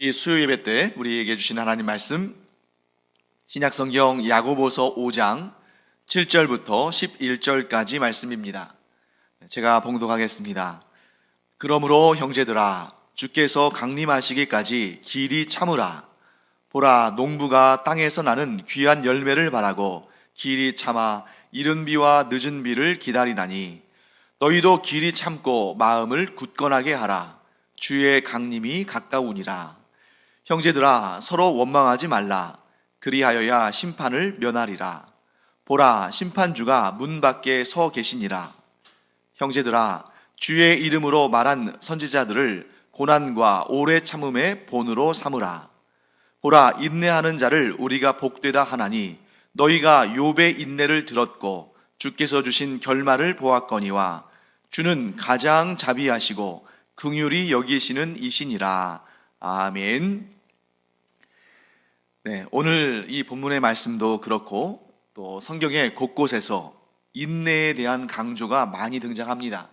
이 수요 예배 때 우리에게 주신 하나님 말씀, 신약성경 야고보서 5장 7절부터 11절까지 말씀입니다. 제가 봉독하겠습니다. 그러므로 형제들아, 주께서 강림하시기까지 길이 참으라. 보라, 농부가 땅에서 나는 귀한 열매를 바라고 길이 참아 이른 비와 늦은 비를 기다리나니, 너희도 길이 참고 마음을 굳건하게 하라. 주의 강림이 가까우니라. 형제들아, 서로 원망하지 말라. 그리하여야 심판을 면하리라. 보라, 심판주가 문 밖에 서 계시니라. 형제들아, 주의 이름으로 말한 선지자들을 고난과 오래 참음의 본으로 삼으라. 보라, 인내하는 자를 우리가 복되다 하나니, 너희가 욥의 인내를 들었고 주께서 주신 결말을 보았거니와, 주는 가장 자비하시고 긍휼히 여기시는 이시니라. 아멘. 네, 오늘 이 본문의 말씀도 그렇고 또 성경의 곳곳에서 인내에 대한 강조가 많이 등장합니다.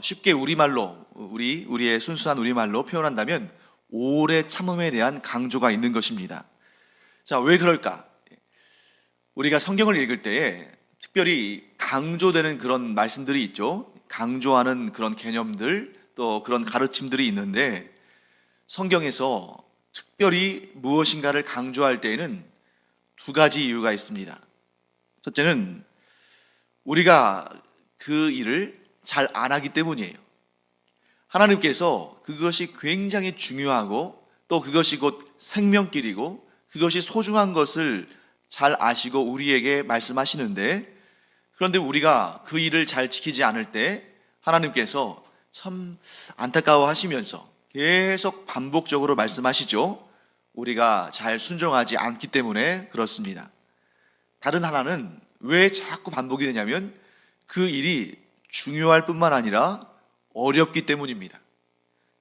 쉽게 우리말로, 우리의 순수한 우리말로 표현한다면 오래 참음에 대한 강조가 있는 것입니다. 자, 왜 그럴까? 우리가 성경을 읽을 때에 특별히 강조되는 그런 말씀들이 있죠. 강조하는 그런 개념들, 또 그런 가르침들이 있는데, 성경에서 특별히 무엇인가를 강조할 때에는 두 가지 이유가 있습니다. 첫째는 우리가 그 일을 잘 안 하기 때문이에요. 하나님께서 그것이 굉장히 중요하고 또 그것이 곧 생명길이고 그것이 소중한 것을 잘 아시고 우리에게 말씀하시는데, 그런데 우리가 그 일을 잘 지키지 않을 때 하나님께서 참 안타까워하시면서 계속 반복적으로 말씀하시죠. 우리가 잘 순종하지 않기 때문에 그렇습니다. 다른 하나는 왜 자꾸 반복이 되냐면 그 일이 중요할 뿐만 아니라 어렵기 때문입니다.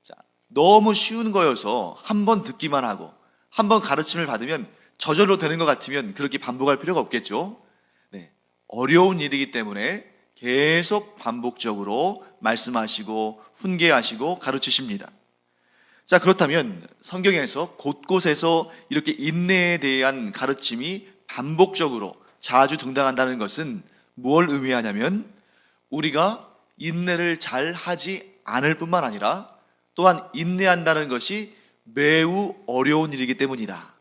자, 너무 쉬운 거여서 한 번 듣기만 하고 한 번 가르침을 받으면 저절로 되는 것 같으면 그렇게 반복할 필요가 없겠죠. 네, 어려운 일이기 때문에 계속 반복적으로 말씀하시고 훈계하시고 가르치십니다. 자, 그렇다면 성경에서 곳곳에서 이렇게 인내에 대한 가르침이 반복적으로 자주 등장한다는 것은 뭘 의미하냐면, 우리가 인내를 잘 하지 않을 뿐만 아니라 또한 인내한다는 것이 매우 어려운 일이기 때문이다.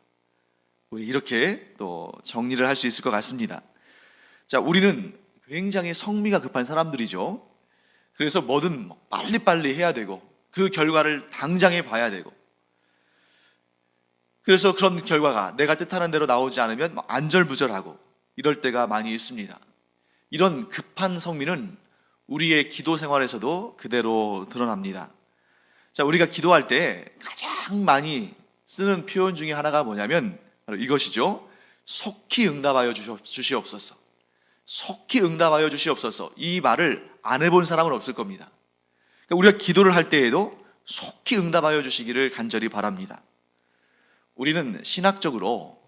우리 이렇게 또 정리를 할 수 있을 것 같습니다. 자, 우리는 굉장히 성미가 급한 사람들이죠. 그래서 뭐든 빨리빨리 해야 되고 그 결과를 당장에 봐야 되고, 그래서 그런 결과가 내가 뜻하는 대로 나오지 않으면 안절부절하고 이럴 때가 많이 있습니다. 이런 급한 성미는 우리의 기도 생활에서도 그대로 드러납니다. 자, 우리가 기도할 때 가장 많이 쓰는 표현 중에 하나가 뭐냐면 바로 이것이죠. 속히 응답하여 주시옵소서. 속히 응답하여 주시옵소서. 이 말을 안 해본 사람은 없을 겁니다. 우리가 기도를 할 때에도 속히 응답하여 주시기를 간절히 바랍니다. 우리는 신학적으로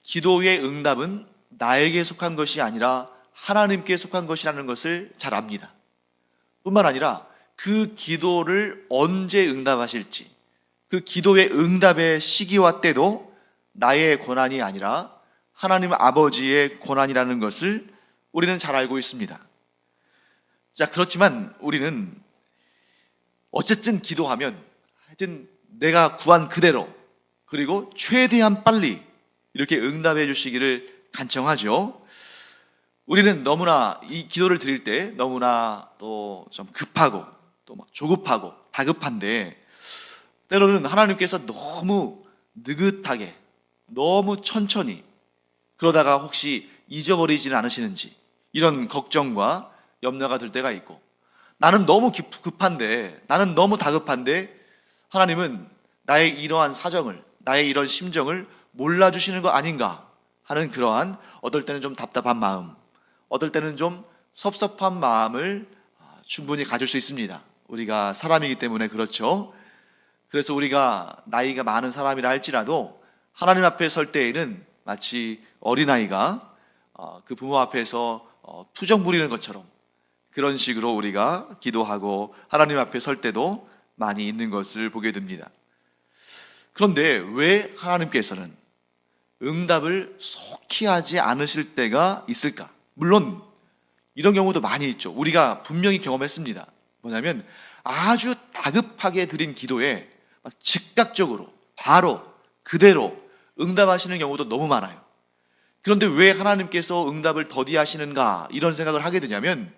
기도의 응답은 나에게 속한 것이 아니라 하나님께 속한 것이라는 것을 잘 압니다. 뿐만 아니라 그 기도를 언제 응답하실지, 그 기도의 응답의 시기와 때도 나의 권한이 아니라 하나님 아버지의 권한이라는 것을 우리는 잘 알고 있습니다. 자, 그렇지만 우리는 어쨌든 기도하면 하여튼 내가 구한 그대로, 그리고 최대한 빨리 이렇게 응답해 주시기를 간청하죠. 우리는 너무나 이 기도를 드릴 때 너무나 또 좀 급하고 또 막 조급하고 다급한데, 때로는 하나님께서 너무 느긋하게 너무 천천히, 그러다가 혹시 잊어버리지는 않으시는지 이런 걱정과 염려가 들 때가 있고, 나는 너무 급한데, 나는 너무 다급한데 하나님은 나의 이러한 사정을, 나의 이런 심정을 몰라주시는 거 아닌가 하는 그러한, 어떨 때는 좀 답답한 마음, 어떨 때는 좀 섭섭한 마음을 충분히 가질 수 있습니다. 우리가 사람이기 때문에 그렇죠. 그래서 우리가 나이가 많은 사람이라 할지라도 하나님 앞에 설 때에는 마치 어린아이가 그 부모 앞에서 투정 부리는 것처럼 그런 식으로 우리가 기도하고 하나님 앞에 설 때도 많이 있는 것을 보게 됩니다. 그런데 왜 하나님께서는 응답을 속히 하지 않으실 때가 있을까? 물론 이런 경우도 많이 있죠. 우리가 분명히 경험했습니다. 뭐냐면 아주 다급하게 드린 기도에 즉각적으로 바로 그대로 응답하시는 경우도 너무 많아요. 그런데 왜 하나님께서 응답을 더디하시는가 이런 생각을 하게 되냐면,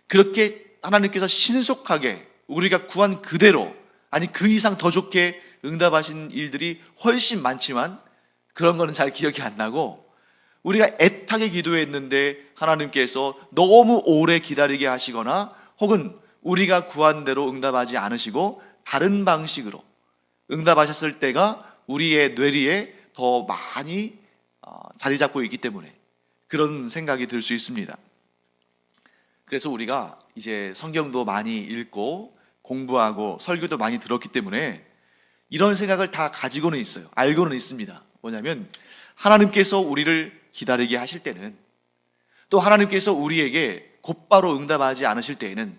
그렇게 하나님께서 신속하게 우리가 구한 그대로, 아니 그 이상 더 좋게 응답하신 일들이 훨씬 많지만 그런 거는 잘 기억이 안 나고, 우리가 애타게 기도했는데 하나님께서 너무 오래 기다리게 하시거나, 혹은 우리가 구한 대로 응답하지 않으시고 다른 방식으로 응답하셨을 때가 우리의 뇌리에 더 많이 자리 잡고 있기 때문에 그런 생각이 들 수 있습니다. 그래서 우리가 이제 성경도 많이 읽고 공부하고 설교도 많이 들었기 때문에 이런 생각을 다 가지고는 있어요. 알고는 있습니다. 뭐냐면 하나님께서 우리를 기다리게 하실 때는, 또 하나님께서 우리에게 곧바로 응답하지 않으실 때에는,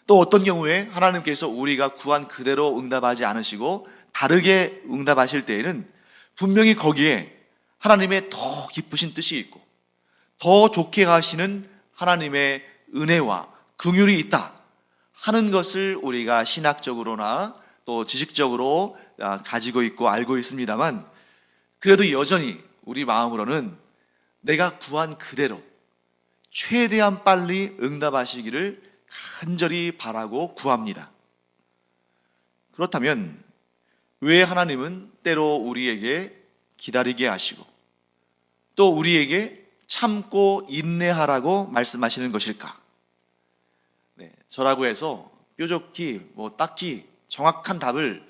또 어떤 경우에 하나님께서 우리가 구한 그대로 응답하지 않으시고 다르게 응답하실 때에는 분명히 거기에 하나님의 더 깊으신 뜻이 있고 더 좋게 하시는 하나님의 은혜와 긍휼이 있다 하는 것을 우리가 신학적으로나 또 지식적으로 가지고 있고 알고 있습니다만, 그래도 여전히 우리 마음으로는 내가 구한 그대로 최대한 빨리 응답하시기를 간절히 바라고 구합니다. 그렇다면 왜 하나님은 때로 우리에게 기다리게 하시고 또 우리에게 참고 인내하라고 말씀하시는 것일까? 저라고 해서 뾰족히 딱히 정확한 답을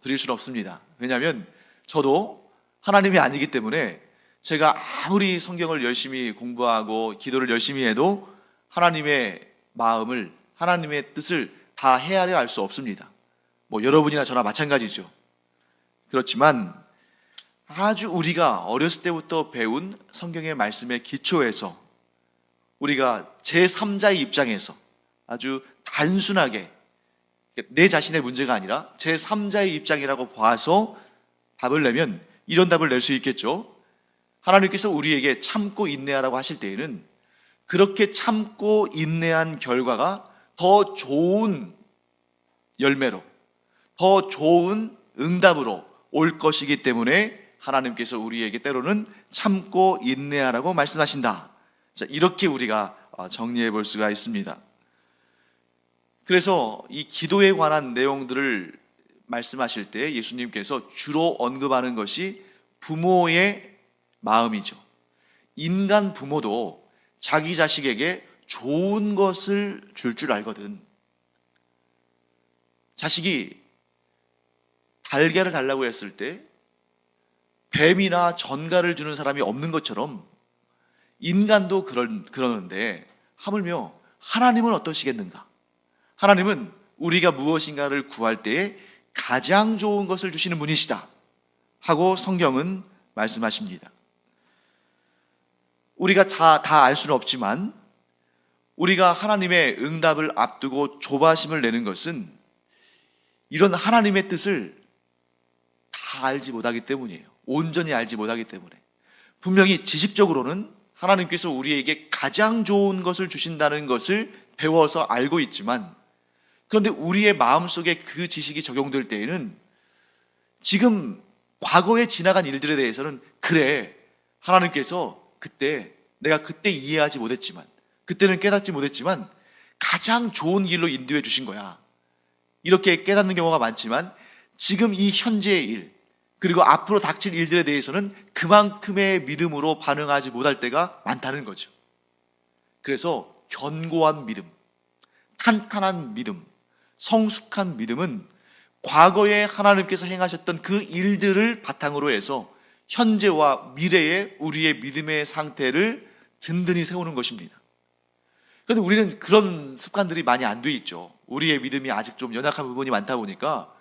드릴 수는 없습니다. 왜냐하면 저도 하나님이 아니기 때문에 제가 아무리 성경을 열심히 공부하고 기도를 열심히 해도 하나님의 마음을, 하나님의 뜻을 다 헤아려 알 수 없습니다. 여러분이나 저나 마찬가지죠. 그렇지만 아주 우리가 어렸을 때부터 배운 성경의 말씀의 기초에서 우리가 제3자의 입장에서 아주 단순하게, 내 자신의 문제가 아니라 제3자의 입장이라고 봐서 답을 내면 이런 답을 낼 수 있겠죠. 하나님께서 우리에게 참고 인내하라고 하실 때에는 그렇게 참고 인내한 결과가 더 좋은 열매로, 더 좋은 응답으로 올 것이기 때문에 하나님께서 우리에게 때로는 참고 인내하라고 말씀하신다. 이렇게 우리가 정리해 볼 수가 있습니다. 그래서 이 기도에 관한 내용들을 말씀하실 때 예수님께서 주로 언급하는 것이 부모의 마음이죠. 인간 부모도 자기 자식에게 좋은 것을 줄 알거든. 자식이 달걀을 달라고 했을 때 뱀이나 전갈을 주는 사람이 없는 것처럼 인간도 그러는데, 하물며 하나님은 어떠시겠는가? 하나님은 우리가 무엇인가를 구할 때에 가장 좋은 것을 주시는 분이시다 하고 성경은 말씀하십니다. 우리가 다 알 수는 없지만 우리가 하나님의 응답을 앞두고 조바심을 내는 것은 이런 하나님의 뜻을 다 알지 못하기 때문이에요. 온전히 알지 못하기 때문에. 분명히 지식적으로는 하나님께서 우리에게 가장 좋은 것을 주신다는 것을 배워서 알고 있지만, 그런데 우리의 마음속에 그 지식이 적용될 때에는 지금 과거에 지나간 일들에 대해서는, 그래, 하나님께서 내가 그때 이해하지 못했지만, 그때는 깨닫지 못했지만 가장 좋은 길로 인도해 주신 거야, 이렇게 깨닫는 경우가 많지만, 지금 이 현재의 일, 그리고 앞으로 닥칠 일들에 대해서는 그만큼의 믿음으로 반응하지 못할 때가 많다는 거죠. 그래서 견고한 믿음, 탄탄한 믿음, 성숙한 믿음은 과거에 하나님께서 행하셨던 그 일들을 바탕으로 해서 현재와 미래의 우리의 믿음의 상태를 든든히 세우는 것입니다. 그런데 우리는 그런 습관들이 많이 안 돼 있죠. 우리의 믿음이 아직 좀 연약한 부분이 많다 보니까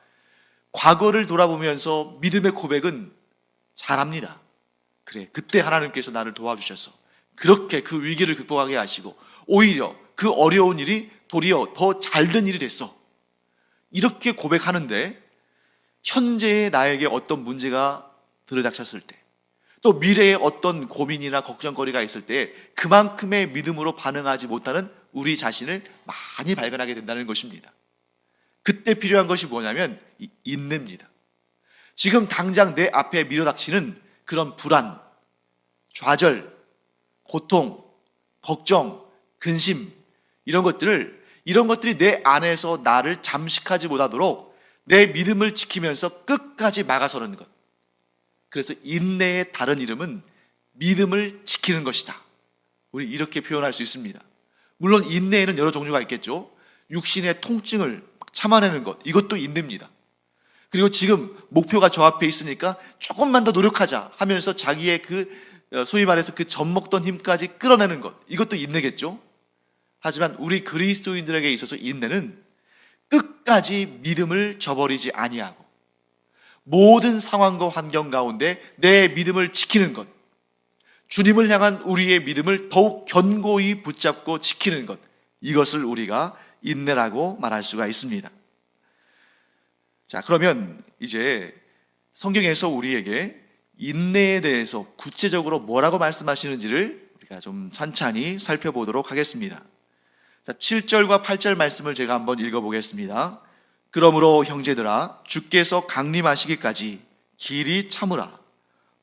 과거를 돌아보면서 믿음의 고백은 잘합니다. 그래, 그때 하나님께서 나를 도와주셔서 그렇게 그 위기를 극복하게 하시고 오히려 그 어려운 일이 도리어 더 잘된 일이 됐어, 이렇게 고백하는데, 현재의 나에게 어떤 문제가 들어닥쳤을 때, 또 미래에 어떤 고민이나 걱정거리가 있을 때 그만큼의 믿음으로 반응하지 못하는 우리 자신을 많이 발견하게 된다는 것입니다. 그때 필요한 것이 뭐냐면 인내입니다. 지금 당장 내 앞에 밀어닥치는 그런 불안, 좌절, 고통, 걱정, 근심, 이런 것들이 내 안에서 나를 잠식하지 못하도록 내 믿음을 지키면서 끝까지 막아서는 것. 그래서 인내의 다른 이름은 믿음을 지키는 것이다. 우리 이렇게 표현할 수 있습니다. 물론 인내에는 여러 종류가 있겠죠. 육신의 통증을 참아내는 것, 이것도 인내입니다. 그리고 지금 목표가 저 앞에 있으니까 조금만 더 노력하자 하면서 자기의 소위 말해서 그 젖먹던 힘까지 끌어내는 것, 이것도 인내겠죠. 하지만 우리 그리스도인들에게 있어서 인내는 끝까지 믿음을 저버리지 아니하고 모든 상황과 환경 가운데 내 믿음을 지키는 것, 주님을 향한 우리의 믿음을 더욱 견고히 붙잡고 지키는 것, 이것을 우리가 인내라고 말할 수가 있습니다. 자, 그러면 이제 성경에서 우리에게 인내에 대해서 구체적으로 뭐라고 말씀하시는지를 우리가 좀 찬찬히 살펴보도록 하겠습니다. 자, 7절과 8절 말씀을 제가 한번 읽어보겠습니다. 그러므로 형제들아, 주께서 강림하시기까지 길이 참으라.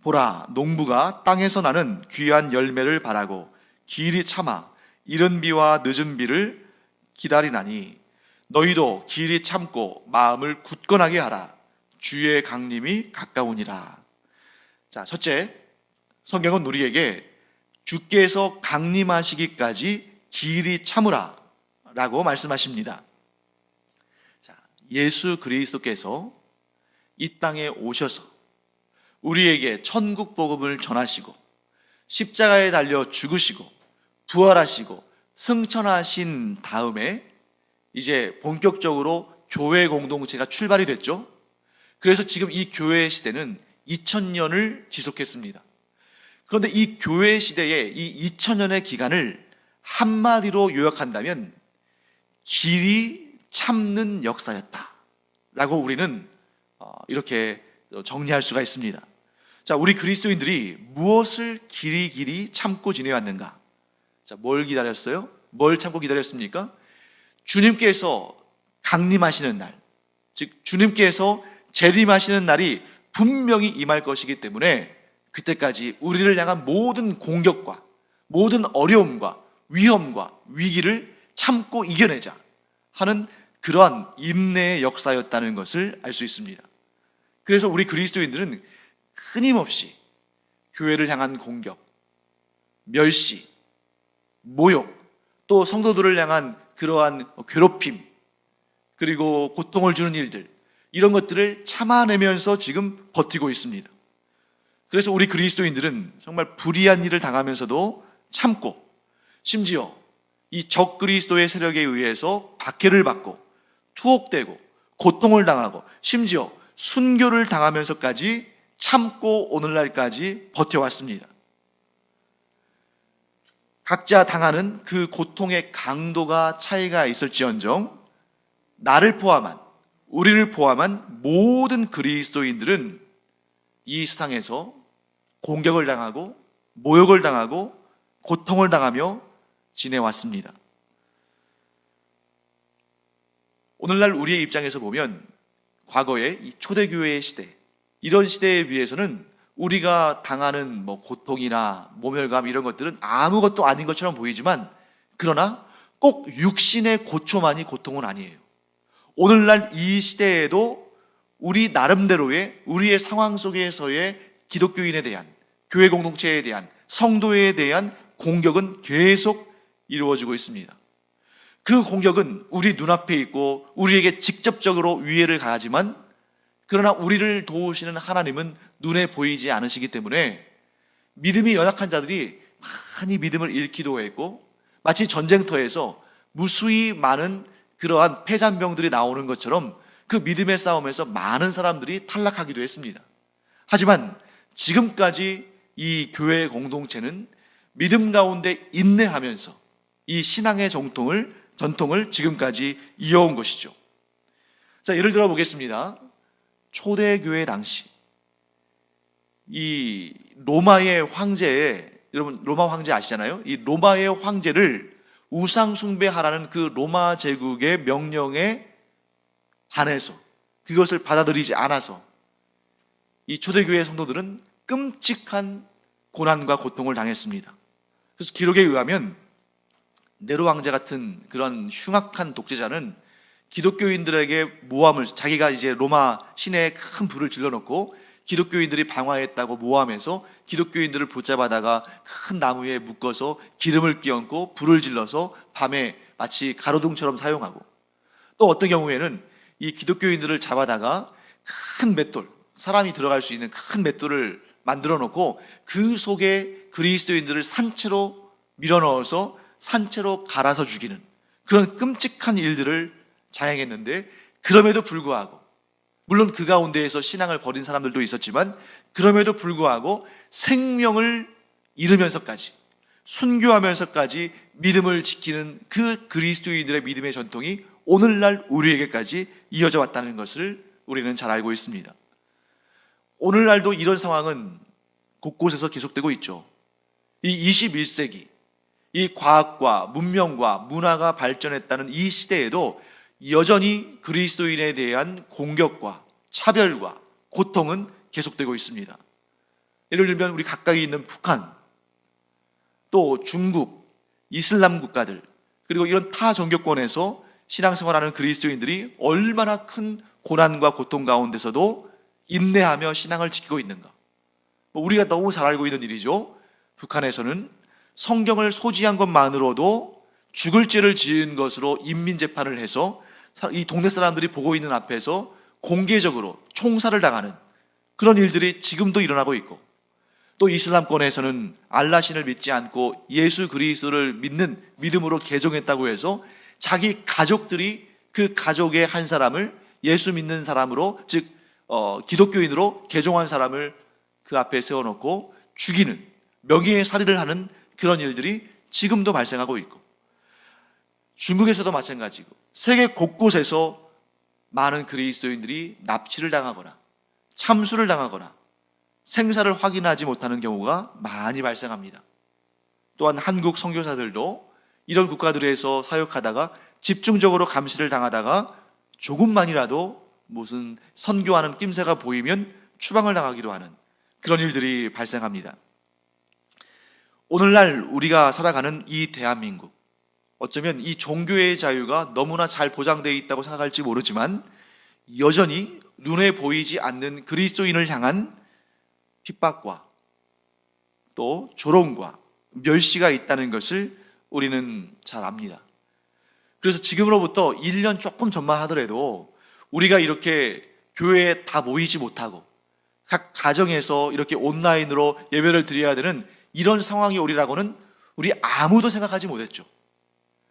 보라, 농부가 땅에서 나는 귀한 열매를 바라고 길이 참아 이른 비와 늦은 비를 기다리나니 너희도 길이 참고 마음을 굳건하게 하라. 주의 강림이 가까우니라. 자, 첫째, 성경은 우리에게 주께서 강림하시기까지 길이 참으라 라고 말씀하십니다. 자, 예수 그리스도께서 이 땅에 오셔서 우리에게 천국 복음을 전하시고 십자가에 달려 죽으시고 부활하시고 승천하신 다음에 이제 본격적으로 교회 공동체가 출발이 됐죠. 그래서 지금 이 교회 시대는 2000년을 지속했습니다. 그런데 이 교회 시대의 이 2000년의 기간을 한마디로 요약한다면 길이 참는 역사였다 라고 우리는 이렇게 정리할 수가 있습니다. 자, 우리 그리스도인들이 무엇을 길이 참고 지내왔는가? 자, 뭘 기다렸어요? 뭘 참고 기다렸습니까? 주님께서 강림하시는 날, 즉 주님께서 재림하시는 날이 분명히 임할 것이기 때문에 그때까지 우리를 향한 모든 공격과 모든 어려움과 위험과 위기를 참고 이겨내자 하는 그러한 인내의 역사였다는 것을 알 수 있습니다. 그래서 우리 그리스도인들은 끊임없이 교회를 향한 공격, 멸시, 모욕, 또 성도들을 향한 그러한 괴롭힘, 그리고 고통을 주는 일들, 이런 것들을 참아내면서 지금 버티고 있습니다. 그래서 우리 그리스도인들은 정말 불의한 일을 당하면서도 참고, 심지어 이 적 그리스도의 세력에 의해서 박해를 받고 투옥되고 고통을 당하고 심지어 순교를 당하면서까지 참고 오늘날까지 버텨왔습니다. 각자 당하는 그 고통의 강도가 차이가 있을지언정 나를 포함한, 우리를 포함한 모든 그리스도인들은 이 세상에서 공격을 당하고 모욕을 당하고 고통을 당하며 지내왔습니다. 오늘날 우리의 입장에서 보면 과거의 이 초대교회의 시대, 이런 시대에 비해서는 우리가 당하는 고통이나 모멸감 이런 것들은 아무것도 아닌 것처럼 보이지만, 그러나 꼭 육신의 고초만이 고통은 아니에요. 오늘날 이 시대에도 우리 나름대로의 우리의 상황 속에서의 기독교인에 대한, 교회 공동체에 대한, 성도에 대한 공격은 계속 이루어지고 있습니다. 그 공격은 우리 눈앞에 있고 우리에게 직접적으로 위해를 가하지만, 그러나 우리를 도우시는 하나님은 눈에 보이지 않으시기 때문에 믿음이 연약한 자들이 많이 믿음을 잃기도 했고, 마치 전쟁터에서 무수히 많은 그러한 패잔병들이 나오는 것처럼 그 믿음의 싸움에서 많은 사람들이 탈락하기도 했습니다. 하지만 지금까지 이 교회 공동체는 믿음 가운데 인내하면서 이 신앙의 전통을 지금까지 이어온 것이죠. 자, 예를 들어 보겠습니다. 초대교회 당시 이 로마의 황제에, 여러분 로마 황제 아시잖아요? 이 로마의 황제를 우상 숭배하라는 그 로마 제국의 명령에 반해서, 그것을 받아들이지 않아서 이 초대교회 성도들은 끔찍한 고난과 고통을 당했습니다. 그래서 기록에 의하면 네로 왕자 같은 그런 흉악한 독재자는 기독교인들에게 모함을, 자기가 이제 로마 시내에 큰 불을 질러놓고 기독교인들이 방화했다고 모함해서 기독교인들을 붙잡아다가 큰 나무에 묶어서 기름을 끼얹고 불을 질러서 밤에 마치 가로등처럼 사용하고, 또 어떤 경우에는 이 기독교인들을 잡아다가 큰 맷돌, 사람이 들어갈 수 있는 큰 맷돌을 만들어 놓고 그 속에 그리스도인들을 산채로 밀어넣어서 산채로 갈아서 죽이는 그런 끔찍한 일들을 자행했는데, 그럼에도 불구하고, 물론 그 가운데에서 신앙을 버린 사람들도 있었지만 그럼에도 불구하고 생명을 잃으면서까지, 순교하면서까지 믿음을 지키는 그 그리스도인들의 믿음의 전통이 오늘날 우리에게까지 이어져 왔다는 것을 우리는 잘 알고 있습니다. 오늘날도 이런 상황은 곳곳에서 계속되고 있죠. 이 21세기, 이 과학과 문명과 문화가 발전했다는 이 시대에도 여전히 그리스도인에 대한 공격과 차별과 고통은 계속되고 있습니다. 예를 들면 우리 가까이 있는 북한, 또 중국, 이슬람 국가들, 그리고 이런 타 종교권에서 신앙생활하는 그리스도인들이 얼마나 큰 고난과 고통 가운데서도 인내하며 신앙을 지키고 있는가. 우리가 너무 잘 알고 있는 일이죠. 북한에서는 성경을 소지한 것만으로도 죽을 죄를 지은 것으로 인민재판을 해서 이 동네 사람들이 보고 있는 앞에서 공개적으로 총살을 당하는 그런 일들이 지금도 일어나고 있고, 또 이슬람권에서는 알라신을 믿지 않고 예수 그리스도를 믿는 믿음으로 개종했다고 해서 자기 가족들이 그 가족의 한 사람을 예수 믿는 사람으로, 즉 기독교인으로 개종한 사람을 그 앞에 세워놓고 죽이는, 명예살인을 하는 그런 일들이 지금도 발생하고 있고, 중국에서도 마찬가지고 세계 곳곳에서 많은 그리스도인들이 납치를 당하거나 참수를 당하거나 생사를 확인하지 못하는 경우가 많이 발생합니다. 또한 한국 선교사들도 이런 국가들에서 사역하다가 집중적으로 감시를 당하다가 조금만이라도 무슨 선교하는 낌새가 보이면 추방을 당하기로 하는 그런 일들이 발생합니다. 오늘날 우리가 살아가는 이 대한민국, 어쩌면 이 종교의 자유가 너무나 잘 보장되어 있다고 생각할지 모르지만 여전히 눈에 보이지 않는 그리스도인을 향한 핍박과 또 조롱과 멸시가 있다는 것을 우리는 잘 압니다. 그래서 지금으로부터 1년 조금 전만 하더라도 우리가 이렇게 교회에 다 모이지 못하고 각 가정에서 이렇게 온라인으로 예배를 드려야 되는 이런 상황이 오리라고는 우리 아무도 생각하지 못했죠.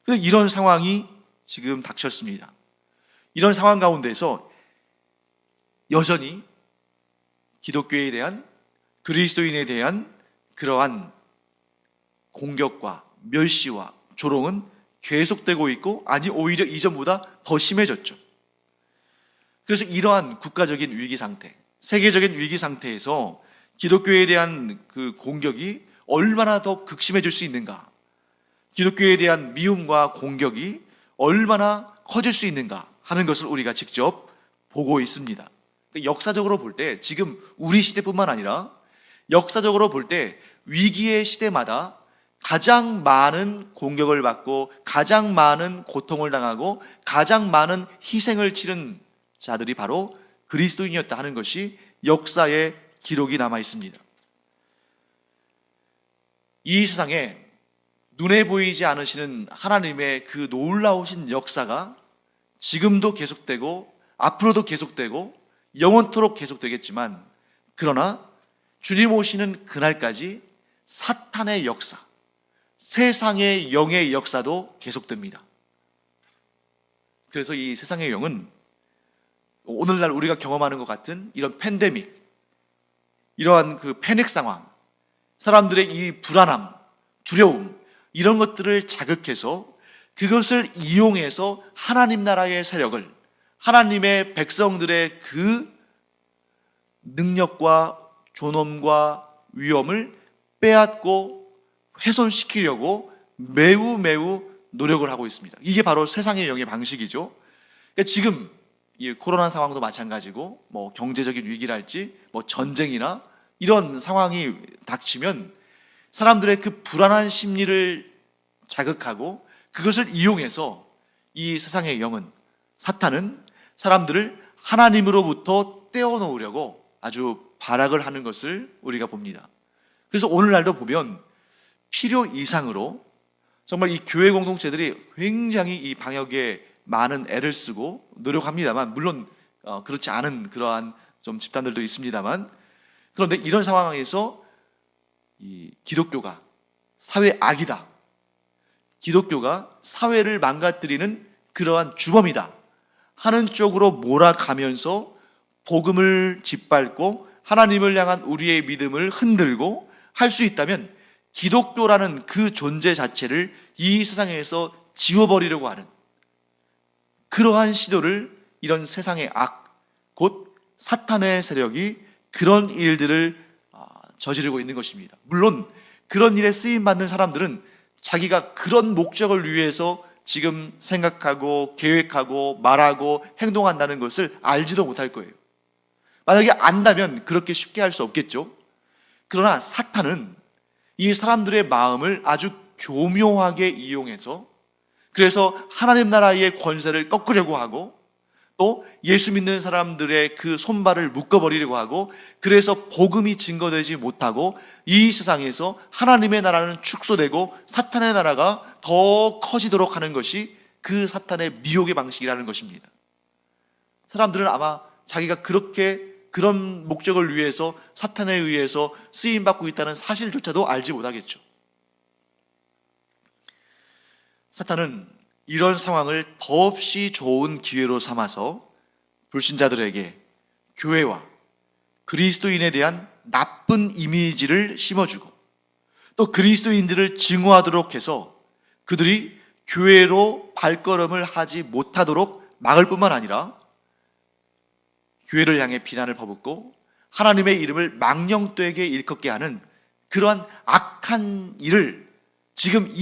그래서 이런 상황이 지금 닥쳤습니다. 이런 상황 가운데서 여전히 기독교에 대한, 그리스도인에 대한 그러한 공격과 멸시와 조롱은 계속되고 있고, 아니 오히려 이전보다 더 심해졌죠. 그래서 이러한 국가적인 위기 상태, 세계적인 위기 상태에서 기독교에 대한 그 공격이 얼마나 더 극심해질 수 있는가, 기독교에 대한 미움과 공격이 얼마나 커질 수 있는가 하는 것을 우리가 직접 보고 있습니다. 역사적으로 볼 때, 지금 우리 시대뿐만 아니라 역사적으로 볼 때 위기의 시대마다 가장 많은 공격을 받고 가장 많은 고통을 당하고 가장 많은 희생을 치른 자들이 바로 그리스도인이었다 하는 것이 역사의 기록이 남아 있습니다. 이 세상에 눈에 보이지 않으시는 하나님의 그 놀라우신 역사가 지금도 계속되고 앞으로도 계속되고 영원토록 계속되겠지만, 그러나 주님 오시는 그날까지 사탄의 역사, 세상의 영의 역사도 계속됩니다. 그래서 이 세상의 영은 오늘날 우리가 경험하는 것 같은 이런 팬데믹, 이러한 그 패닉 상황, 사람들의 이 불안함, 두려움, 이런 것들을 자극해서 그것을 이용해서 하나님 나라의 세력을, 하나님의 백성들의 그 능력과 존엄과 위엄을 빼앗고 훼손시키려고 매우 노력을 하고 있습니다. 이게 바로 세상의 영의 방식이죠. 그러니까 지금 이 코로나 상황도 마찬가지고 경제적인 위기랄지 전쟁이나 이런 상황이 닥치면 사람들의 그 불안한 심리를 자극하고 그것을 이용해서 이 세상의 영은, 사탄은 사람들을 하나님으로부터 떼어놓으려고 아주 발악을 하는 것을 우리가 봅니다. 그래서 오늘날도 보면 필요 이상으로 정말 이 교회 공동체들이 굉장히 이 방역에 많은 애를 쓰고 노력합니다만, 물론 그렇지 않은 그러한 좀 집단들도 있습니다만, 그런데 이런 상황에서 이 기독교가 사회 악이다, 기독교가 사회를 망가뜨리는 그러한 주범이다 하는 쪽으로 몰아가면서 복음을 짓밟고 하나님을 향한 우리의 믿음을 흔들고 할 수 있다면 기독교라는 그 존재 자체를 이 세상에서 지워버리려고 하는 그러한 시도를, 이런 세상의 악, 곧 사탄의 세력이 그런 일들을 저지르고 있는 것입니다. 물론 그런 일에 쓰임받는 사람들은 자기가 그런 목적을 위해서 지금 생각하고 계획하고 말하고 행동한다는 것을 알지도 못할 거예요. 만약에 안다면 그렇게 쉽게 할 수 없겠죠. 그러나 사탄은 이 사람들의 마음을 아주 교묘하게 이용해서, 그래서 하나님 나라의 권세를 꺾으려고 하고, 또 예수 믿는 사람들의 그 손발을 묶어버리려고 하고, 그래서 복음이 증거되지 못하고 이 세상에서 하나님의 나라는 축소되고 사탄의 나라가 더 커지도록 하는 것이 그 사탄의 미혹의 방식이라는 것입니다. 사람들은 아마 자기가 그런 목적을 위해서 사탄에 의해서 쓰임받고 있다는 사실조차도 알지 못하겠죠. 사탄은 이런 상황을 더없이 좋은 기회로 삼아서 불신자들에게 교회와 그리스도인에 대한 나쁜 이미지를 심어주고, 또 그리스도인들을 증오하도록 해서 그들이 교회로 발걸음을 하지 못하도록 막을 뿐만 아니라 교회를 향해 비난을 퍼붓고 하나님의 이름을 망령되게 일컫게 하는 그러한 악한 일을 지금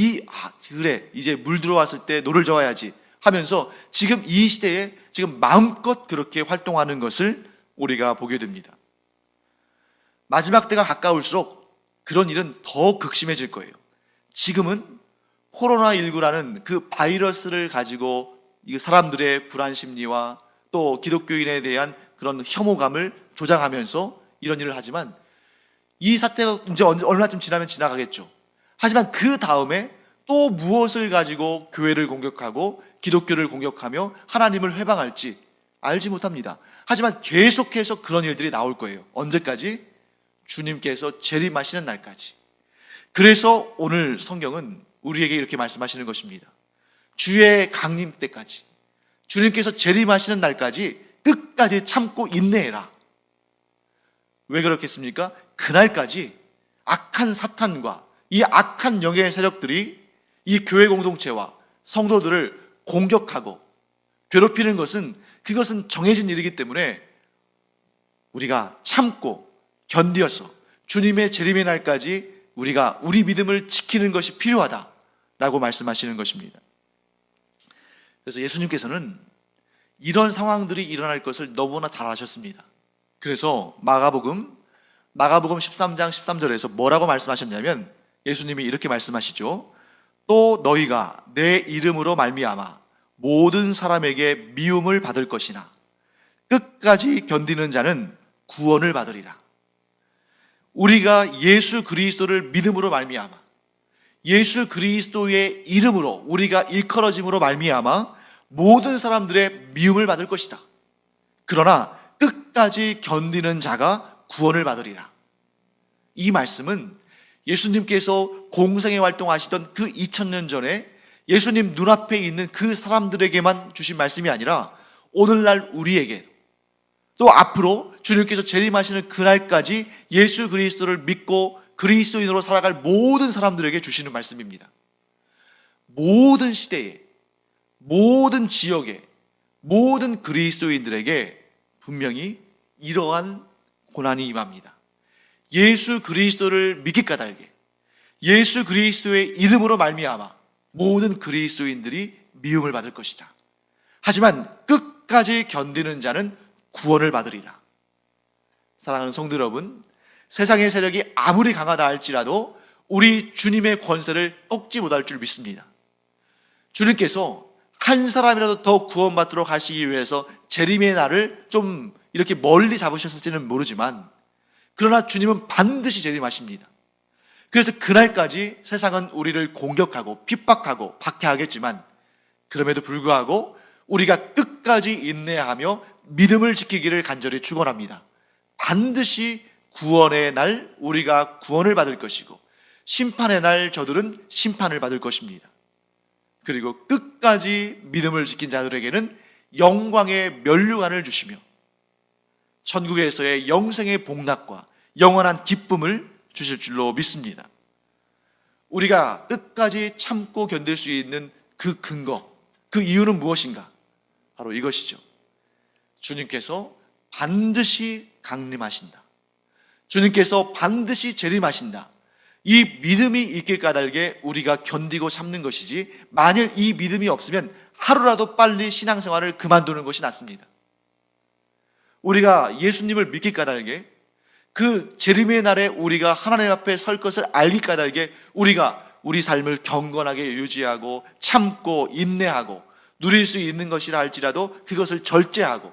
그래 이제 물 들어왔을 때 노를 저어야지 하면서 지금 이 시대에 지금 마음껏 그렇게 활동하는 것을 우리가 보게 됩니다. 마지막 때가 가까울수록 그런 일은 더 극심해질 거예요. 지금은 코로나19라는 그 바이러스를 가지고 사람들의 불안 심리와 또 기독교인에 대한 그런 혐오감을 조장하면서 이런 일을 하지만, 이 사태가 이제 얼마쯤 지나면 지나가겠죠. 하지만 그 다음에 또 무엇을 가지고 교회를 공격하고 기독교를 공격하며 하나님을 회방할지 알지 못합니다. 하지만 계속해서 그런 일들이 나올 거예요. 언제까지? 주님께서 재림하시는 날까지. 그래서 오늘 성경은 우리에게 이렇게 말씀하시는 것입니다. 주의 강림 때까지, 주님께서 재림하시는 날까지 끝까지 참고 인내해라. 왜 그렇겠습니까? 그날까지 악한 사탄과 이 악한 영의 세력들이 이 교회 공동체와 성도들을 공격하고 괴롭히는 것은, 그것은 정해진 일이기 때문에 우리가 참고 견디어서 주님의 재림의 날까지 우리가 우리 믿음을 지키는 것이 필요하다라고 말씀하시는 것입니다. 그래서 예수님께서는 이런 상황들이 일어날 것을 너무나 잘 아셨습니다. 그래서 마가복음 13장 13절에서 뭐라고 말씀하셨냐면, 예수님이 이렇게 말씀하시죠. 또 너희가 내 이름으로 말미암아 모든 사람에게 미움을 받을 것이나 끝까지 견디는 자는 구원을 받으리라. 우리가 예수 그리스도를 믿음으로 말미암아, 예수 그리스도의 이름으로 우리가 일컬어짐으로 말미암아 모든 사람들의 미움을 받을 것이다. 그러나 끝까지 견디는 자가 구원을 받으리라. 이 말씀은 예수님께서 공생애 활동하시던 그 2000년 전에 예수님 눈앞에 있는 그 사람들에게만 주신 말씀이 아니라 오늘날 우리에게, 또 앞으로 주님께서 재림하시는 그날까지 예수 그리스도를 믿고 그리스도인으로 살아갈 모든 사람들에게 주시는 말씀입니다. 모든 시대에, 모든 지역에, 모든 그리스도인들에게 분명히 이러한 고난이 임합니다. 예수 그리스도를 믿기 까닭에 예수 그리스도의 이름으로 말미암아 모든 그리스도인들이 미움을 받을 것이다. 하지만 끝까지 견디는 자는 구원을 받으리라. 사랑하는 성도 여러분, 세상의 세력이 아무리 강하다 할지라도 우리 주님의 권세를 꺾지 못할 줄 믿습니다. 주님께서 한 사람이라도 더 구원받도록 하시기 위해서 재림의 날을 좀 이렇게 멀리 잡으셨을지는 모르지만, 그러나 주님은 반드시 재림하십니다. 그래서 그날까지 세상은 우리를 공격하고 핍박하고 박해하겠지만, 그럼에도 불구하고 우리가 끝까지 인내하며 믿음을 지키기를 간절히 축원합니다. 반드시 구원의 날 우리가 구원을 받을 것이고, 심판의 날 저들은 심판을 받을 것입니다. 그리고 끝까지 믿음을 지킨 자들에게는 영광의 면류관을 주시며 천국에서의 영생의 복락과 영원한 기쁨을 주실 줄로 믿습니다. 우리가 끝까지 참고 견딜 수 있는 그 근거, 그 이유는 무엇인가? 바로 이것이죠. 주님께서 반드시 강림하신다. 주님께서 반드시 재림하신다. 이 믿음이 있길 까닭에 우리가 견디고 참는 것이지, 만일 이 믿음이 없으면 하루라도 빨리 신앙생활을 그만두는 것이 낫습니다. 우리가 예수님을 믿길 까닭에, 그 재림의 날에 우리가 하나님 앞에 설 것을 알길 까닭에 우리가 우리 삶을 경건하게 유지하고 참고 인내하고 누릴 수 있는 것이라 할지라도 그것을 절제하고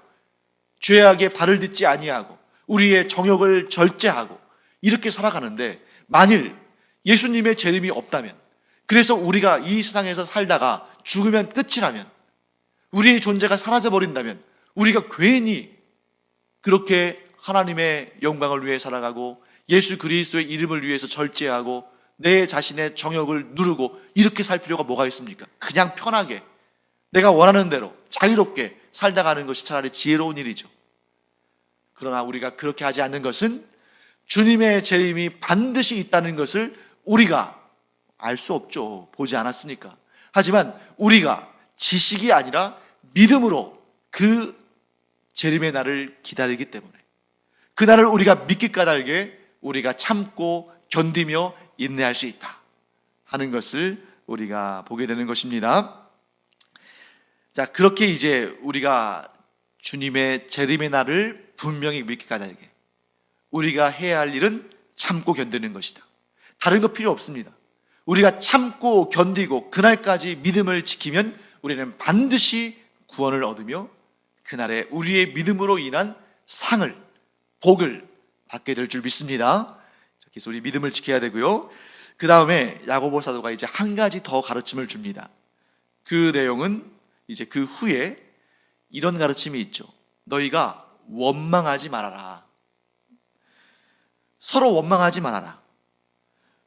죄악에 발을 딛지 아니하고 우리의 정욕을 절제하고 이렇게 살아가는데, 만일 예수님의 재림이 없다면, 그래서 우리가 이 세상에서 살다가 죽으면 끝이라면, 우리의 존재가 사라져버린다면, 우리가 괜히 그렇게 하나님의 영광을 위해 살아가고 예수 그리스도의 이름을 위해서 절제하고 내 자신의 정욕을 누르고 이렇게 살 필요가 뭐가 있습니까? 그냥 편하게 내가 원하는 대로 자유롭게 살다 가는 것이 차라리 지혜로운 일이죠. 그러나 우리가 그렇게 하지 않는 것은 주님의 재림이 반드시 있다는 것을 우리가 알 수 없죠. 보지 않았으니까. 하지만 우리가 지식이 아니라 믿음으로 그 재림의 날을 기다리기 때문에, 그 날을 우리가 믿기 까닭에 우리가 참고 견디며 인내할 수 있다 하는 것을 우리가 보게 되는 것입니다. 자, 그렇게 이제 우리가 주님의 재림의 날을 분명히 믿기 까닭에 우리가 해야 할 일은 참고 견디는 것이다. 다른 거 필요 없습니다. 우리가 참고 견디고 그날까지 믿음을 지키면 우리는 반드시 구원을 얻으며 그날에 우리의 믿음으로 인한 상을, 복을 받게 될 줄 믿습니다. 이렇게 해서 우리 믿음을 지켜야 되고요. 그 다음에 야고보 사도가 이제 한 가지 더 가르침을 줍니다. 그 내용은 이제 그 후에 이런 가르침이 있죠. 너희가 원망하지 말아라. 서로 원망하지 말아라.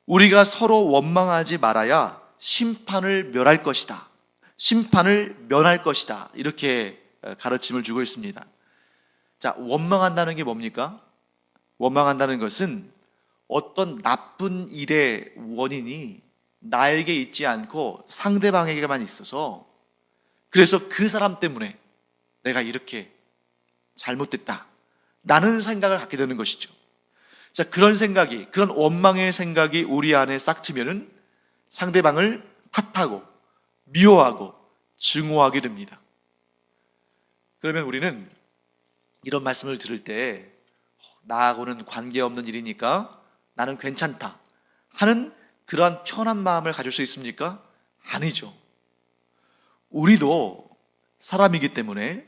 우리가 서로 원망하지 말아야 심판을 면할 것이다. 심판을 면할 것이다. 이렇게 가르침을 주고 있습니다. 자, 원망한다는 게 뭡니까? 원망한다는 것은 어떤 나쁜 일의 원인이 나에게 있지 않고 상대방에게만 있어서, 그래서 그 사람 때문에 내가 이렇게 잘못됐다 라는 생각을 갖게 되는 것이죠. 자, 그런 생각이, 그런 원망의 생각이 우리 안에 싹 트면은 상대방을 탓하고 미워하고 증오하게 됩니다. 그러면 우리는 이런 말씀을 들을 때 나하고는 관계없는 일이니까 나는 괜찮다 하는 그러한 편한 마음을 가질 수 있습니까? 아니죠. 우리도 사람이기 때문에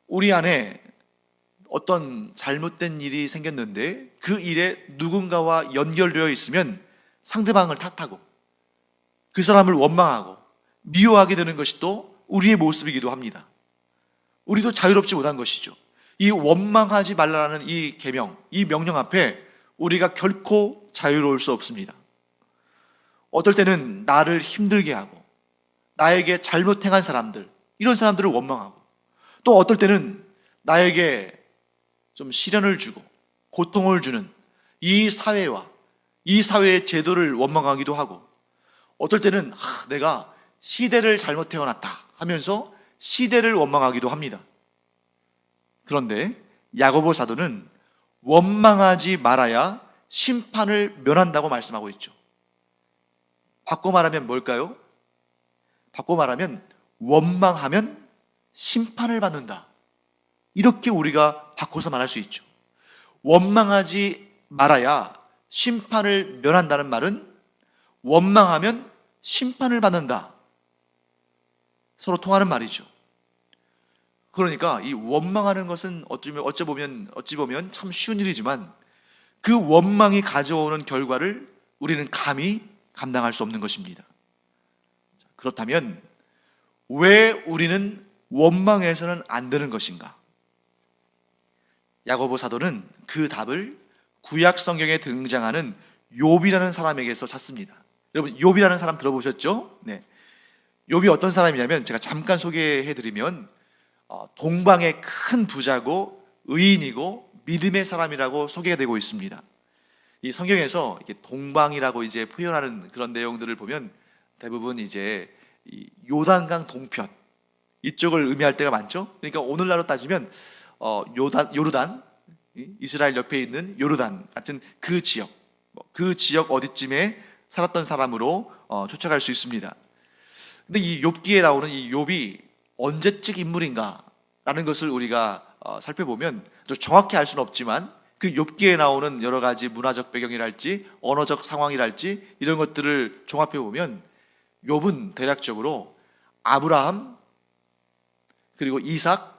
우리 안에 어떤 잘못된 일이 생겼는데 그 일에 누군가와 연결되어 있으면 상대방을 탓하고 그 사람을 원망하고 미워하게 되는 것이 또 우리의 모습이기도 합니다. 우리도 자유롭지 못한 것이죠. 이 원망하지 말라는 이 계명, 이 명령 앞에 우리가 결코 자유로울 수 없습니다. 어떨 때는 나를 힘들게 하고 나에게 잘못 행한 사람들, 이런 사람들을 원망하고, 또 어떨 때는 나에게 좀 시련을 주고 고통을 주는 이 사회와 이 사회의 제도를 원망하기도 하고, 어떨 때는 내가 시대를 잘못 태어났다 하면서 시대를 원망하기도 합니다. 그런데 야고보 사도는 원망하지 말아야 심판을 면한다고 말씀하고 있죠. 바꿔 말하면 뭘까요? 바꿔 말하면 원망하면 심판을 받는다. 이렇게 우리가 바꿔서 말할 수 있죠. 원망하지 말아야 심판을 면한다는 말은 원망하면 심판을 받는다. 서로 통하는 말이죠. 그러니까 이 원망하는 것은 어찌 보면 참 쉬운 일이지만 그 원망이 가져오는 결과를 우리는 감히 감당할 수 없는 것입니다. 그렇다면 왜 우리는 원망해서는 안 되는 것인가? 야고보 사도는 그 답을 구약 성경에 등장하는 욥이라는 사람에게서 찾습니다. 여러분, 욥이라는 사람 들어보셨죠? 네. 욥이 어떤 사람이냐면 제가 잠깐 소개해드리면 동방의 큰 부자고 의인이고 믿음의 사람이라고 소개가 되고 있습니다. 이 성경에서 이렇게 동방이라고 이제 표현하는 그런 내용들을 보면 대부분 이제 이 요단강 동편 이쪽을 의미할 때가 많죠. 그러니까 오늘날로 따지면 요르단, 이스라엘 옆에 있는 요르단 같은 그 지역 어디쯤에 살았던 사람으로 추측할 수 있습니다. 근데 이 욥기에 나오는 이 욥이 언제적 인물인가라는 것을 우리가 살펴보면 정확히 알 수는 없지만 그 욥기에 나오는 여러 가지 문화적 배경이랄지 언어적 상황이랄지 이런 것들을 종합해 보면 욥은 대략적으로 아브라함 그리고 이삭,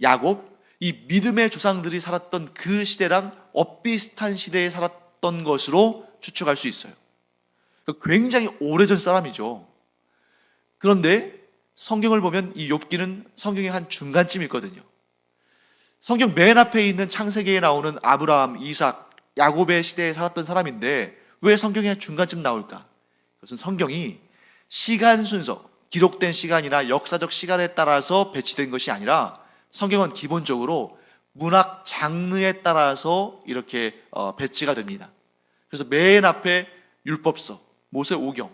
야곱 이 믿음의 조상들이 살았던 그 시대랑 엇비슷한 시대에 살았던 것으로 추측할 수 있어요. 굉장히 오래전 사람이죠. 그런데 성경을 보면 이 욥기는 성경의 한 중간쯤 있거든요. 성경 맨 앞에 있는 창세기에 나오는 아브라함, 이삭, 야곱의 시대에 살았던 사람인데 왜 성경의 중간쯤 나올까? 그것은 성경이 시간 순서, 기록된 시간이나 역사적 시간에 따라서 배치된 것이 아니라 성경은 기본적으로 문학 장르에 따라서 이렇게 배치가 됩니다. 그래서 맨 앞에 율법서, 모세오경,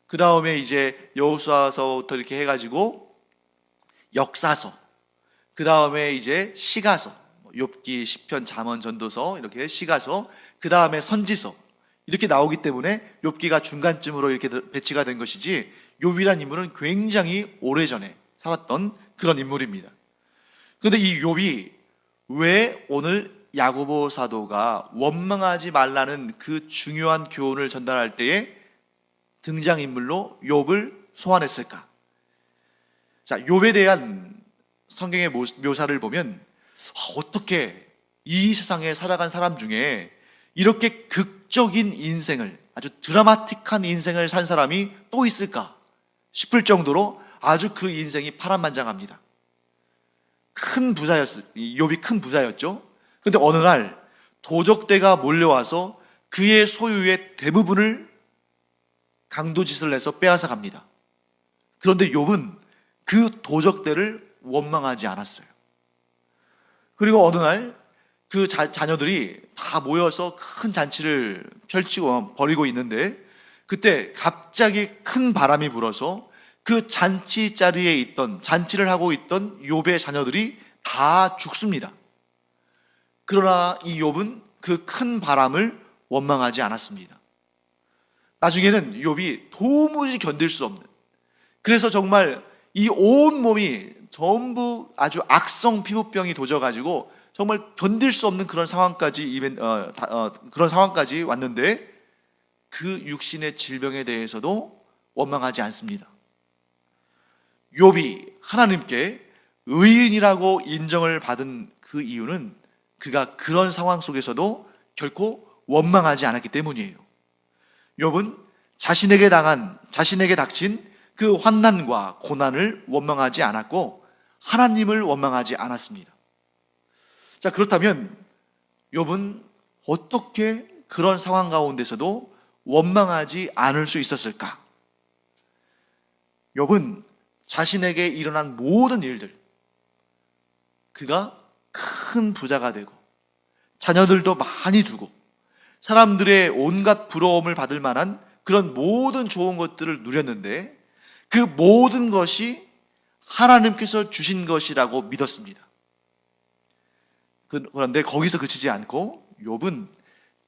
그 다음에 이제 여호수아서부터 이렇게 해가지고 역사서, 그 다음에 이제 시가서, 욥기, 시편, 잠언, 전도서 이렇게 시가서, 그 다음에 선지서 이렇게 나오기 때문에 욥기가 중간쯤으로 이렇게 배치가 된 것이지 욥이란 인물은 굉장히 오래전에 살았던 그런 인물입니다. 그런데 이 욥이 왜 오늘 야고보 사도가 원망하지 말라는 그 중요한 교훈을 전달할 때에 등장인물로 욥을 소환했을까? 자, 욥에 대한 성경의 묘사를 보면 어떻게 이 세상에 살아간 사람 중에 이렇게 극적인 인생을, 아주 드라마틱한 인생을 산 사람이 또 있을까 싶을 정도로 아주 그 인생이 파란만장합니다. 욥이 큰 부자였죠. 그런데 어느 날 도적대가 몰려와서 그의 소유의 대부분을 강도짓을 내서 빼앗아 갑니다. 그런데 욥은 그 도적대를 원망하지 않았어요. 그리고 어느 날 그 자녀들이 다 모여서 큰 잔치를 펼치고 벌이고 있는데 그때 갑자기 큰 바람이 불어서 그 잔치 자리에 있던, 잔치를 하고 있던 욥의 자녀들이 다 죽습니다. 그러나 이 욥은 그 큰 바람을 원망하지 않았습니다. 나중에는 욥이 도무지 견딜 수 없는, 그래서 정말 이 온 몸이 전부 아주 악성 피부병이 도져가지고 정말 견딜 수 없는 그런 상황까지 그런 상황까지 왔는데 그 육신의 질병에 대해서도 원망하지 않습니다. 욥이 하나님께 의인이라고 인정을 받은 그 이유는 그가 그런 상황 속에서도 결코 원망하지 않았기 때문이에요. 욥은 자신에게 닥친 그 환난과 고난을 원망하지 않았고 하나님을 원망하지 않았습니다. 자, 그렇다면 욥은 어떻게 그런 상황 가운데서도 원망하지 않을 수 있었을까? 욥은 자신에게 일어난 모든 일들, 그가 큰 부자가 되고 자녀들도 많이 두고 사람들의 온갖 부러움을 받을 만한 그런 모든 좋은 것들을 누렸는데 그 모든 것이 하나님께서 주신 것이라고 믿었습니다. 그런데 거기서 그치지 않고 욥은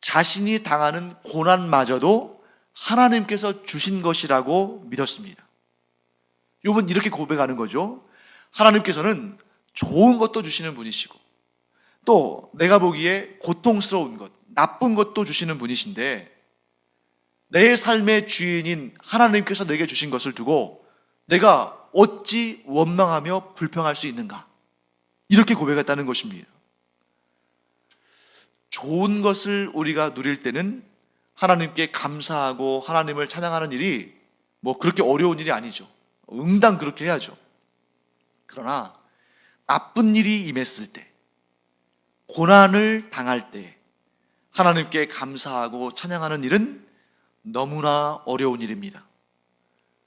자신이 당하는 고난마저도 하나님께서 주신 것이라고 믿었습니다. 욥은 이렇게 고백하는 거죠. 하나님께서는 좋은 것도 주시는 분이시고 또 내가 보기에 고통스러운 것, 나쁜 것도 주시는 분이신데 내 삶의 주인인 하나님께서 내게 주신 것을 두고 내가 어찌 원망하며 불평할 수 있는가? 이렇게 고백했다는 것입니다. 좋은 것을 우리가 누릴 때는 하나님께 감사하고 하나님을 찬양하는 일이 그렇게 어려운 일이 아니죠. 응당 그렇게 해야죠. 그러나 나쁜 일이 임했을 때, 고난을 당할 때 하나님께 감사하고 찬양하는 일은 너무나 어려운 일입니다.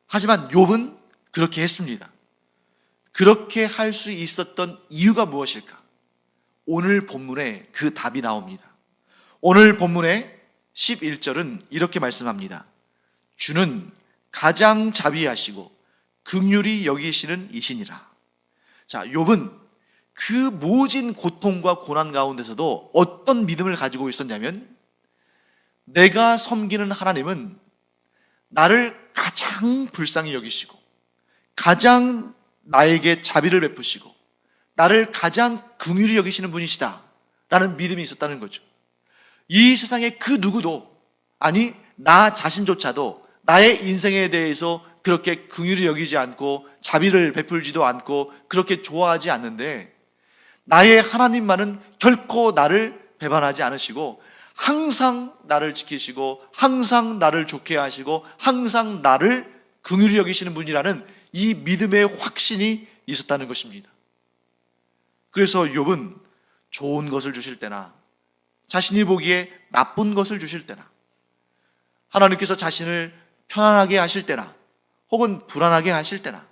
하지만 욥은 그렇게 했습니다. 그렇게 할 수 있었던 이유가 무엇일까? 오늘 본문에 그 답이 나옵니다. 오늘 본문의 11절은 이렇게 말씀합니다. 주는 가장 자비하시고 긍휼히 여기시는 이시니라. 자, 욥은 그 모진 고통과 고난 가운데서도 어떤 믿음을 가지고 있었냐면 내가 섬기는 하나님은 나를 가장 불쌍히 여기시고 가장 나에게 자비를 베푸시고 나를 가장 긍휼히 여기시는 분이시다 라는 믿음이 있었다는 거죠. 이 세상에 그 누구도, 아니 나 자신조차도 나의 인생에 대해서 그렇게 긍휼히 여기지 않고 자비를 베풀지도 않고 그렇게 좋아하지 않는데 나의 하나님만은 결코 나를 배반하지 않으시고 항상 나를 지키시고 항상 나를 좋게 하시고 항상 나를 긍휼히 여기시는 분이라는 이 믿음의 확신이 있었다는 것입니다. 그래서 욥은 좋은 것을 주실 때나 자신이 보기에 나쁜 것을 주실 때나 하나님께서 자신을 편안하게 하실 때나 혹은 불안하게 하실 때나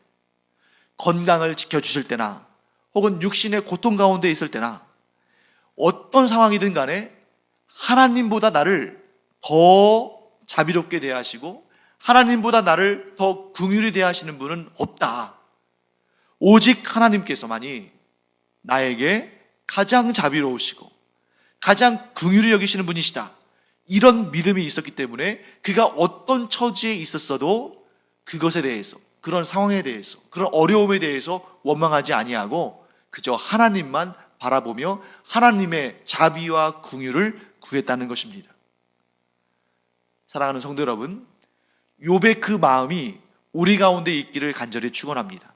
건강을 지켜주실 때나 혹은 육신의 고통 가운데 있을 때나 어떤 상황이든 간에 하나님보다 나를 더 자비롭게 대하시고 하나님보다 나를 더 긍휼히 대하시는 분은 없다. 오직 하나님께서만이 나에게 가장 자비로우시고 가장 긍휼히 여기시는 분이시다. 이런 믿음이 있었기 때문에 그가 어떤 처지에 있었어도 그것에 대해서, 그런 상황에 대해서, 그런 어려움에 대해서 원망하지 아니하고 그저 하나님만 바라보며 하나님의 자비와 긍휼을 구했다는 것입니다. 사랑하는 성도 여러분, 욥의 그 마음이 우리 가운데 있기를 간절히 축원합니다.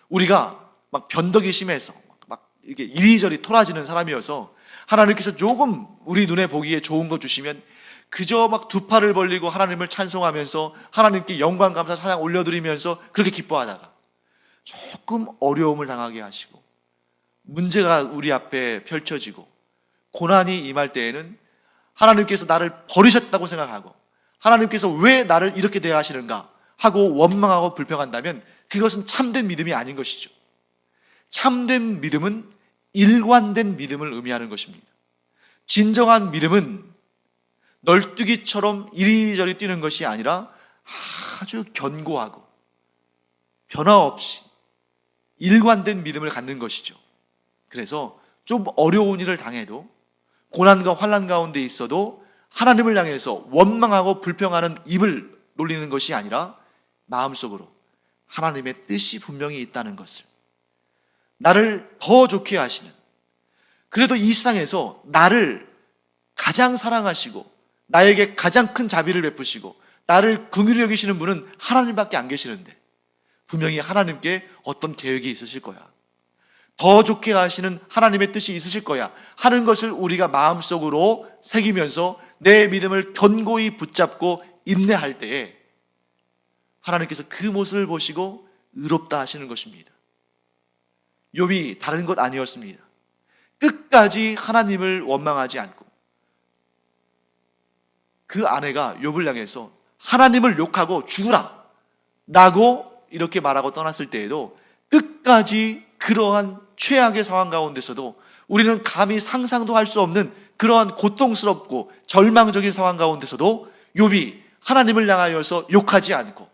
우리가 막 변덕이 심해서 막 이렇게 이리저리 토라지는 사람이어서 하나님께서 조금 우리 눈에 보기에 좋은 거 주시면 그저 막 두 팔을 벌리고 하나님을 찬송하면서 하나님께 영광 감사 찬양 올려드리면서 그렇게 기뻐하다가 조금 어려움을 당하게 하시고 문제가 우리 앞에 펼쳐지고 고난이 임할 때에는 하나님께서 나를 버리셨다고 생각하고 하나님께서 왜 나를 이렇게 대하시는가 하고 원망하고 불평한다면 그것은 참된 믿음이 아닌 것이죠. 참된 믿음은 일관된 믿음을 의미하는 것입니다. 진정한 믿음은 널뛰기처럼 이리저리 뛰는 것이 아니라 아주 견고하고 변화 없이 일관된 믿음을 갖는 것이죠. 그래서 좀 어려운 일을 당해도 고난과 환난 가운데 있어도 하나님을 향해서 원망하고 불평하는 입을 놀리는 것이 아니라 마음속으로 하나님의 뜻이 분명히 있다는 것을, 나를 더 좋게 하시는, 그래도 이 세상에서 나를 가장 사랑하시고 나에게 가장 큰 자비를 베푸시고 나를 긍휼히 여기시는 분은 하나님밖에 안 계시는데 분명히 하나님께 어떤 계획이 있으실 거야, 더 좋게 하시는 하나님의 뜻이 있으실 거야 하는 것을 우리가 마음속으로 새기면서 내 믿음을 견고히 붙잡고 인내할 때에 하나님께서 그 모습을 보시고 의롭다 하시는 것입니다. 욥이 다른 것 아니었습니다. 끝까지 하나님을 원망하지 않고 그 아내가 욥을 향해서 하나님을 욕하고 죽으라 라고 이렇게 말하고 떠났을 때에도 끝까지 그러한 최악의 상황 가운데서도 우리는 감히 상상도 할 수 없는 그러한 고통스럽고 절망적인 상황 가운데서도 욥이 하나님을 향하여서 욕하지 않고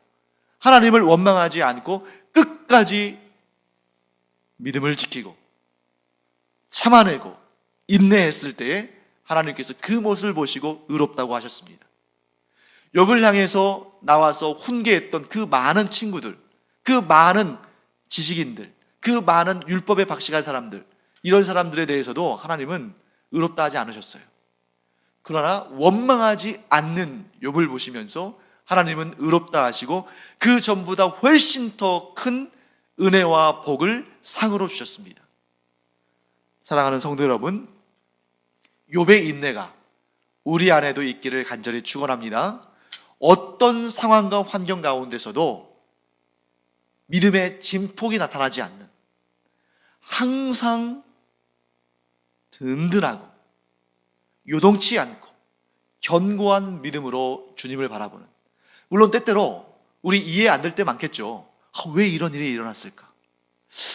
하나님을 원망하지 않고 끝까지 믿음을 지키고 참아내고 인내했을 때에 하나님께서 그 모습을 보시고 의롭다고 하셨습니다. 욥을 향해서 나와서 훈계했던 그 많은 친구들, 그 많은 지식인들, 그 많은 율법에 박식한 사람들, 이런 사람들에 대해서도 하나님은 의롭다 하지 않으셨어요. 그러나 원망하지 않는 욥을 보시면서 하나님은 의롭다 하시고 그 전보다 훨씬 더 큰 은혜와 복을 상으로 주셨습니다. 사랑하는 성도 여러분, 욥의 인내가 우리 안에도 있기를 간절히 축원합니다. 어떤 상황과 환경 가운데서도 믿음의 진폭이 나타나지 않는, 항상 든든하고 요동치 않고 견고한 믿음으로 주님을 바라보는, 물론 때때로 우리 이해 안 될 때 많겠죠. 왜 이런 일이 일어났을까?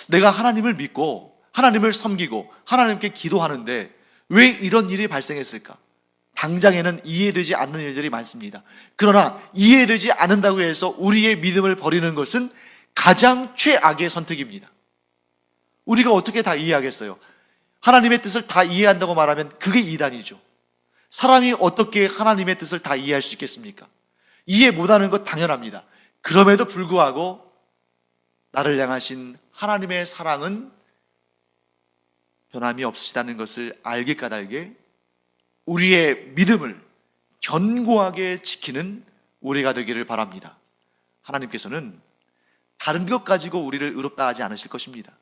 내가 하나님을 믿고 하나님을 섬기고 하나님께 기도하는데 왜 이런 일이 발생했을까? 당장에는 이해되지 않는 일들이 많습니다. 그러나 이해되지 않는다고 해서 우리의 믿음을 버리는 것은 가장 최악의 선택입니다. 우리가 어떻게 다 이해하겠어요? 하나님의 뜻을 다 이해한다고 말하면 그게 이단이죠. 사람이 어떻게 하나님의 뜻을 다 이해할 수 있겠습니까? 이해 못하는 것 당연합니다. 그럼에도 불구하고 나를 향하신 하나님의 사랑은 변함이 없으시다는 것을 알게 까닭에 우리의 믿음을 견고하게 지키는 우리가 되기를 바랍니다. 하나님께서는 다른 것 가지고 우리를 의롭다 하지 않으실 것입니다.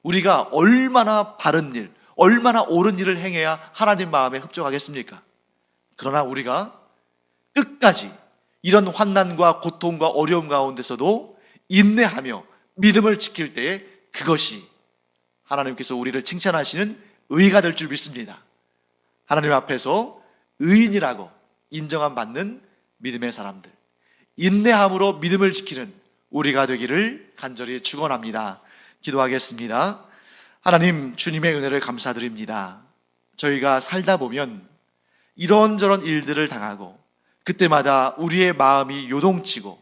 우리가 얼마나 바른 일, 얼마나 옳은 일을 행해야 하나님 마음에 흡족하겠습니까? 그러나 우리가 끝까지 이런 환난과 고통과 어려움 가운데서도 인내하며 믿음을 지킬 때에 그것이 하나님께서 우리를 칭찬하시는 의가 될 줄 믿습니다. 하나님 앞에서 의인이라고 인정함 받는 믿음의 사람들, 인내함으로 믿음을 지키는 우리가 되기를 간절히 축원합니다. 기도하겠습니다. 하나님, 주님의 은혜를 감사드립니다. 저희가 살다 보면 이런저런 일들을 당하고 그때마다 우리의 마음이 요동치고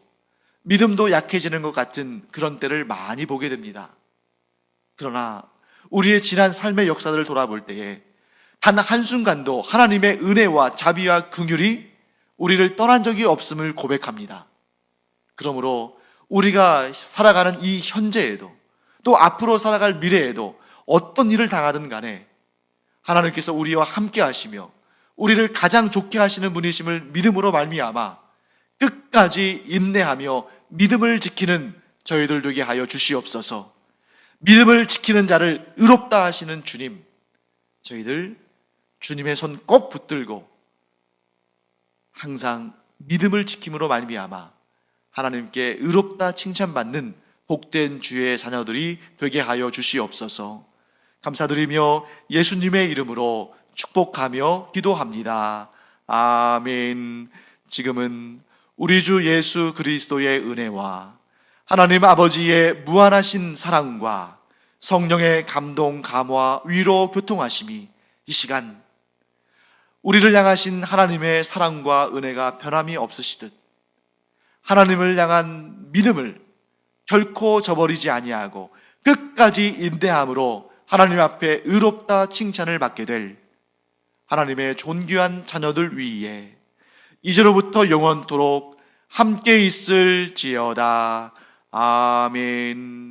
믿음도 약해지는 것 같은 그런 때를 많이 보게 됩니다. 그러나 우리의 지난 삶의 역사들을 돌아볼 때에 단 한순간도 하나님의 은혜와 자비와 긍휼이 우리를 떠난 적이 없음을 고백합니다. 그러므로 우리가 살아가는 이 현재에도 또 앞으로 살아갈 미래에도 어떤 일을 당하든 간에 하나님께서 우리와 함께 하시며 우리를 가장 좋게 하시는 분이심을 믿음으로 말미암아 끝까지 인내하며 믿음을 지키는 저희들 되게 하여 주시옵소서. 믿음을 지키는 자를 의롭다 하시는 주님, 저희들 주님의 손 꼭 붙들고 항상 믿음을 지킴으로 말미암아 하나님께 의롭다 칭찬받는 복된 주의 자녀들이 되게 하여 주시옵소서. 감사드리며 예수님의 이름으로 축복하며 기도합니다. 아멘. 지금은 우리 주 예수 그리스도의 은혜와 하나님 아버지의 무한하신 사랑과 성령의 감동, 감화, 위로, 교통하심이 이 시간 우리를 향하신 하나님의 사랑과 은혜가 변함이 없으시듯 하나님을 향한 믿음을 결코 저버리지 아니하고 끝까지 인내함으로 하나님 앞에 의롭다 칭찬을 받게 될 하나님의 존귀한 자녀들 위에 이제로부터 영원토록 함께 있을지어다. 아멘.